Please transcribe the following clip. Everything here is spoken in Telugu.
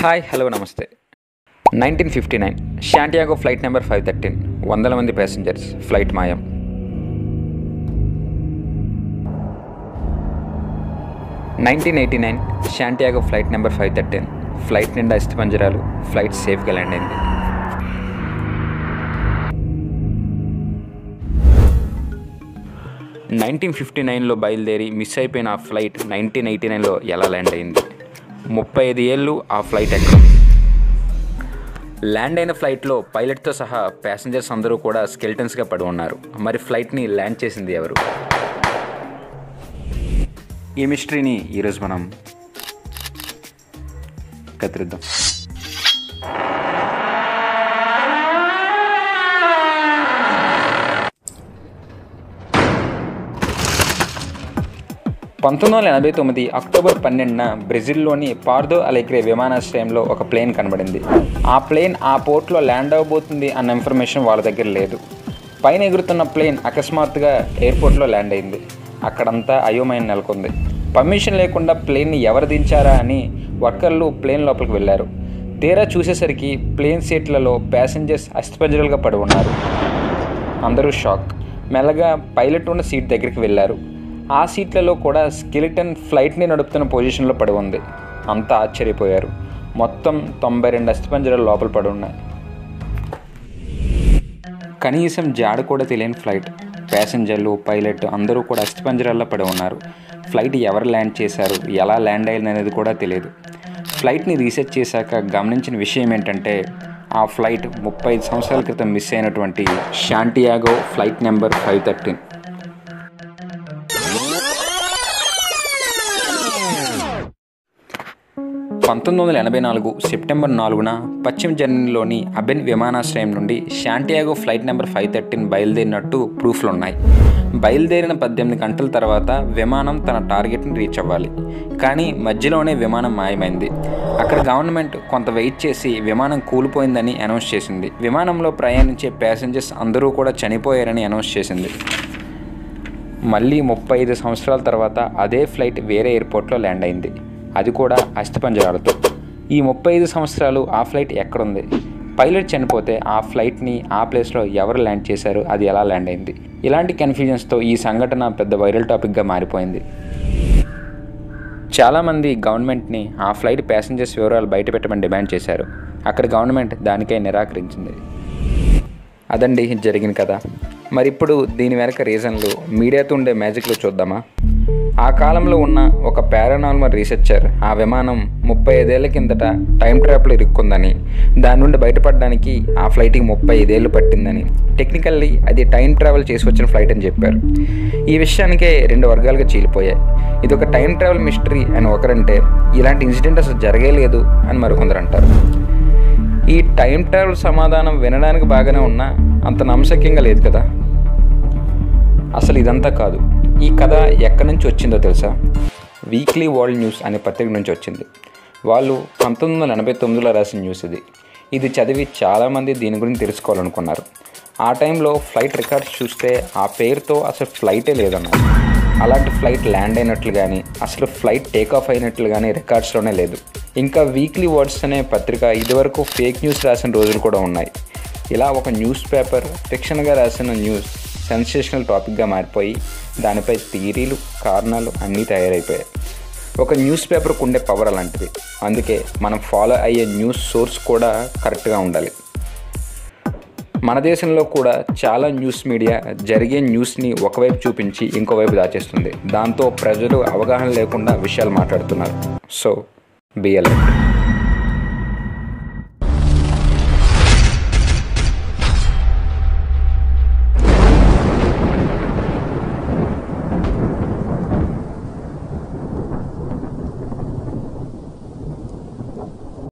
హాయ్ హలో నమస్తే. 1959 శాంటియాగో ఫ్లైట్ నెంబర్ 513 వందల మంది ప్యాసింజర్స్, ఫ్లైట్ మాయం. 1989 శాంటియాగో ఫ్లైట్ నెంబర్ 513 ఫ్లైట్ నిండా అస్థిపంజరాలు, ఫ్లైట్ సేఫ్గా ల్యాండ్ అయింది. 1959లో బయలుదేరి మిస్ అయిపోయిన ఆ ఫ్లైట్ 1989లో ఎలా ల్యాండ్ అయింది? 35 ఏళ్ళు ఆ ఫ్లైట్ ఎక్కడం. ల్యాండ్ అయిన ఫ్లైట్లో పైలట్తో సహా ప్యాసింజర్స్ అందరూ కూడా స్కెల్టన్స్గా పడి ఉన్నారు. మరి ఫ్లైట్ని ల్యాండ్ చేసింది ఎవరు? ఈ మిస్టరీని ఈరోజు మనం కత్తిరిద్దాం. అక్టోబర్ 12 బ్రెజిల్లోని పార్దో అలెగ్రే విమానాశ్రయంలో ఒక ప్లేన్ కనబడింది. ఆ ప్లేన్ ఆ పోర్ట్లో ల్యాండ్ అవ్వబోతుంది అన్న ఇన్ఫర్మేషన్ వాళ్ళ దగ్గర లేదు. పైన ఎగురుతున్న ప్లేన్ అకస్మాత్తుగా ఎయిర్పోర్ట్లో ల్యాండ్ అయింది. అక్కడంతా అయోమయం నెలకొంది. పర్మిషన్ లేకుండా ప్లేన్ని ఎవరు దించారా అని వర్కర్లు ప్లేన్ లోపలికి వెళ్ళారు. తీరా చూసేసరికి ప్లేన్ సీట్లలో ప్యాసింజర్స్ అస్థిపంజరాలుగా పడి ఉన్నారు. అందరూ షాక్. మెల్లగా పైలట్ ఉన్న సీట్ దగ్గరికి వెళ్ళారు. ఆ సీట్లలో కూడా స్కెలిటన్ ఫ్లైట్ని నడుపుతున్న పొజిషన్లో పడి ఉంది. అంతా ఆశ్చర్యపోయారు. మొత్తం 92 అస్థిపంజరాలు లోపల పడి ఉన్నాయి. కనీసం జాడ కూడా తెలియని ఫ్లైట్. ప్యాసింజర్లు, పైలట్ అందరూ కూడా అస్థిపంజరాల్లో పడి ఉన్నారు. ఫ్లైట్ ఎవరు ల్యాండ్ చేశారు, ఎలా ల్యాండ్ అయింది అనేది కూడా తెలియదు. ఫ్లైట్ని రీసెర్చ్ చేశాక గమనించిన విషయం ఏంటంటే, ఆ ఫ్లైట్ 35 సంవత్సరాల క్రితం మిస్ అయినటువంటి శాంటియాగో ఫ్లైట్ నెంబర్ 513. 1984 సెప్టెంబర్ 4న పశ్చిమ జర్మనీలోని అబెన్ విమానాశ్రయం నుండి శాంటియాగో ఫ్లైట్ నెంబర్ 513 బయలుదేరినట్టు ప్రూఫ్లున్నాయి. బయలుదేరిన 18 గంటల తర్వాత విమానం తన టార్గెట్ని రీచ్ అవ్వాలి. కానీ మధ్యలోనే విమానం మాయమైంది. అక్కడ గవర్నమెంట్ కొంత వెయిట్ చేసి విమానం కూలిపోయిందని అనౌన్స్ చేసింది. విమానంలో ప్రయాణించే ప్యాసింజర్స్ అందరూ కూడా చనిపోయారని అనౌన్స్ చేసింది. మళ్ళీ 35 సంవత్సరాల తర్వాత అదే ఫ్లైట్ వేరే ఎయిర్పోర్ట్లో ల్యాండ్ అయింది. అది కూడా అస్థిపంజరాలతో. ఈ 35 సంవత్సరాలు ఆ ఫ్లైట్ ఎక్కడుంది? పైలట్ చనిపోతే ఆ ఫ్లైట్ని ఆ ప్లేస్లో ఎవరు ల్యాండ్ చేశారు, అది ఎలా ల్యాండ్ అయింది? ఇలాంటి కన్ఫ్యూజన్స్తో ఈ సంఘటన పెద్ద వైరల్ టాపిక్గా మారిపోయింది. చాలామంది గవర్నమెంట్ని ఆ ఫ్లైట్ ప్యాసింజర్స్ వివరాలు బయటపెట్టమని డిమాండ్ చేశారు. అక్కడ గవర్నమెంట్ దానికై నిరాకరించింది. అదండి జరిగిన కథ. మరి ఇప్పుడు దీని వెనక రీజన్లు, మీడియాతో ఉండే మ్యాజిక్లు చూద్దామా? ఆ కాలంలో ఉన్న ఒక పారానార్మల్ రీసెర్చర్ ఆ విమానం 35 ఏళ్ల కిందట టైం ట్రాప్లో ఇరుక్కుందని, దాని నుండి బయటపడడానికి ఆ ఫ్లైట్కి 35 ఏళ్ళు పట్టిందని, టెక్నికల్లీ అది టైం ట్రావెల్ చేసి వచ్చిన ఫ్లైట్ అని చెప్పారు. ఈ విషయానికే 2 వర్గాలుగా చీలిపోయాయి. ఇది ఒక టైం ట్రావెల్ మిస్టరీ అని ఒకరంటే, ఇలాంటి ఇన్సిడెంట్ అసలు జరగలేదు అని మరికొందరు అంటారు. ఈ టైం ట్రావెల్ సమాధానం వినడానికి బాగానే ఉన్నా అంత నమ్మశక్యంగా లేదు కదా. అసలు ఇదంతా కాదు. ఈ కథ ఎక్కడి నుంచి వచ్చిందో తెలుసా? వీక్లీ వరల్డ్ న్యూస్ అనే పత్రిక నుంచి వచ్చింది. వాళ్ళు 1989లో రాసిన న్యూస్ ఇది. ఇది చదివి చాలామంది దీని గురించి తెలుసుకోవాలనుకున్నారు. ఆ టైంలో ఫ్లైట్ రికార్డ్స్ చూస్తే ఆ పేరుతో అసలు ఫ్లైటే లేదన్నారు. అలాంటి ఫ్లైట్ ల్యాండ్ అయినట్లు కానీ, అసలు ఫ్లైట్ టేక్ ఆఫ్ అయినట్లు కానీ రికార్డ్స్లోనే లేదు. ఇంకా వీక్లీ వర్డ్స్ అనే పత్రిక ఇదివరకు ఫేక్ న్యూస్ రాసిన రోజులు కూడా ఉన్నాయి. ఇలా ఒక న్యూస్ పేపర్ ఫిక్షన్గా రాసిన న్యూస్ సెన్సేషనల్ టాపిక్గా మారిపోయి దానిపై థియరీలు, కారణాలు అన్నీ తయారైపోయాయి. ఒక న్యూస్ పేపర్కు ఉండే పవర్ అలాంటిది. అందుకే మనం ఫాలో అయ్యే న్యూస్ సోర్స్ కూడా కరెక్ట్గా ఉండాలి. మన దేశంలో కూడా చాలా న్యూస్ మీడియా జరిగే న్యూస్ని ఒకవైపు చూపించి ఇంకోవైపు దాచేస్తుంది. దాంతో ప్రజలు అవగాహన లేకుండా విషయాలు మాట్లాడుతున్నారు. So be alert.